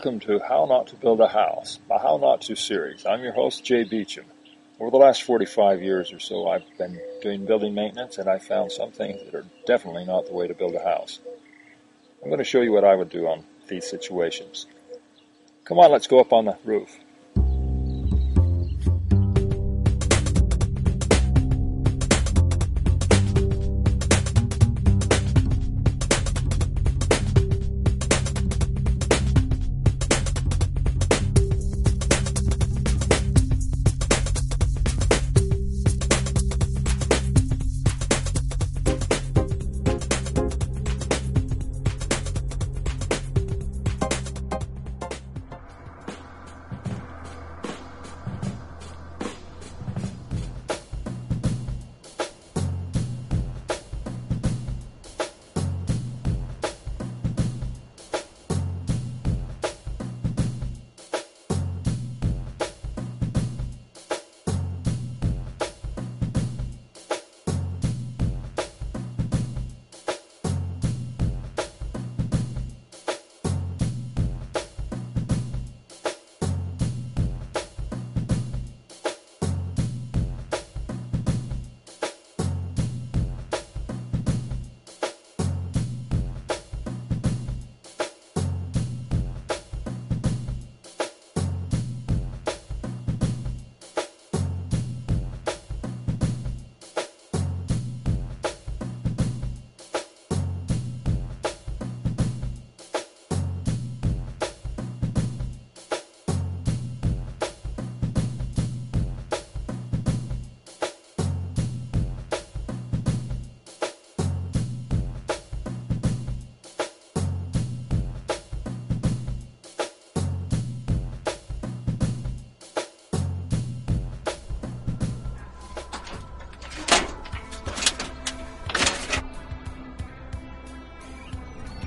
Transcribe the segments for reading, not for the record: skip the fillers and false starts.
welcome to How Not to Build a House, a How Not To series. I'm your host, Jay Beacham. Over the last 45 years or so, I've been doing building maintenance, and I found some things that are definitely not the way to build a house. I'm going to show you what I would do on these situations. Come on, let's go up on the roof.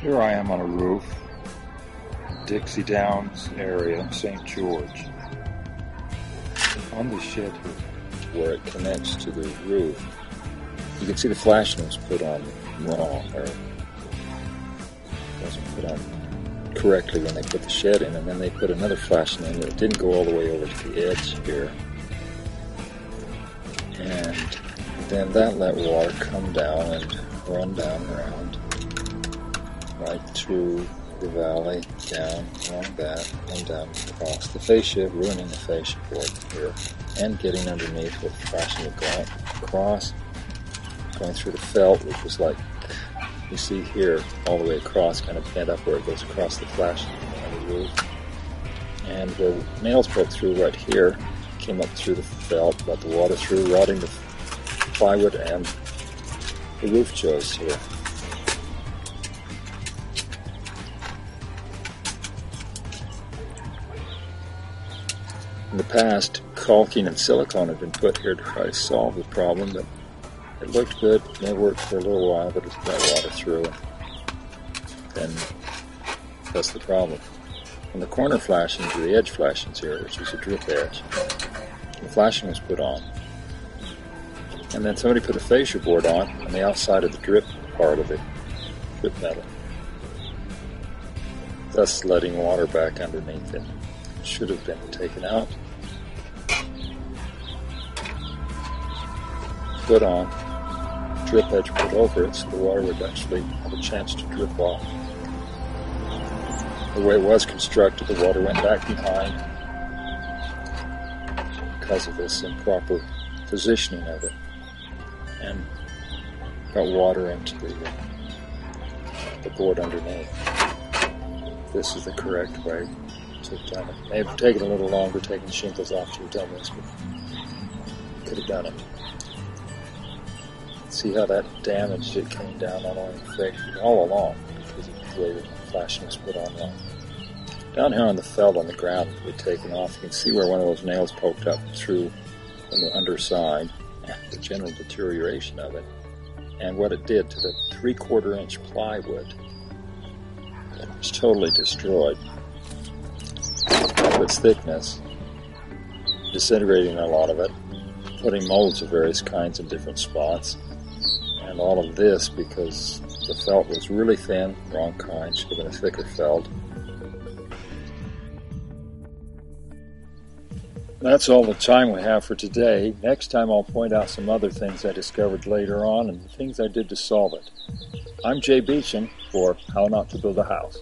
Here I am on a roof, Dixie Downs area, St. George. On the shed here, where it connects to the roof, you can see the flashing was put on wrong, or wasn't put on correctly when they put the shed in, and then they put another flashing in that didn't go all the way over to the edge here. And then that let water come down and run down around, right through the valley, down along that, and down across the fascia, ruining the fascia board here, and getting underneath with flashing it going across, going through the felt, which was like, you see here, all the way across, kind of bent up where it goes across the flashing on the roof. And where nails broke through right here, came up through the felt, let the water through, rotting the plywood and the roof joists here. In the past, caulking and silicone had been put here to try to solve the problem, but it looked good. It worked for a little while, but it got water through, and then that's the problem. On the corner flashings, or the edge flashings here, which is a drip edge, the flashing was put on. And then somebody put a fascia board on the outside of the drip part of the drip metal, thus letting water back underneath it. It should have been taken out, put on, drip edge put over it so the water would actually have a chance to drip off. The way it was constructed, the water went back behind because of this improper positioning of it, and got water into the board underneath. This is the correct way to have done it. It may have taken a little longer taking the shingles off to have done this, but could have done it. See how that damaged it coming down not only the fascia, all along, because of the way the flashing was put on wrong. Down here on the felt on the ground that we'd taken off, you can see where one of those nails poked up through from the underside, and the general deterioration of it, and what it did to the 3/4 inch plywood. It was totally destroyed of its thickness, disintegrating a lot of it, putting molds of various kinds in different spots, and all of this because the felt was really thin, wrong kind, should have been a thicker felt. That's all the time we have for today. Next time I'll point out some other things I discovered later on and the things I did to solve it. I'm Jay Beacham for How Not to Build a House.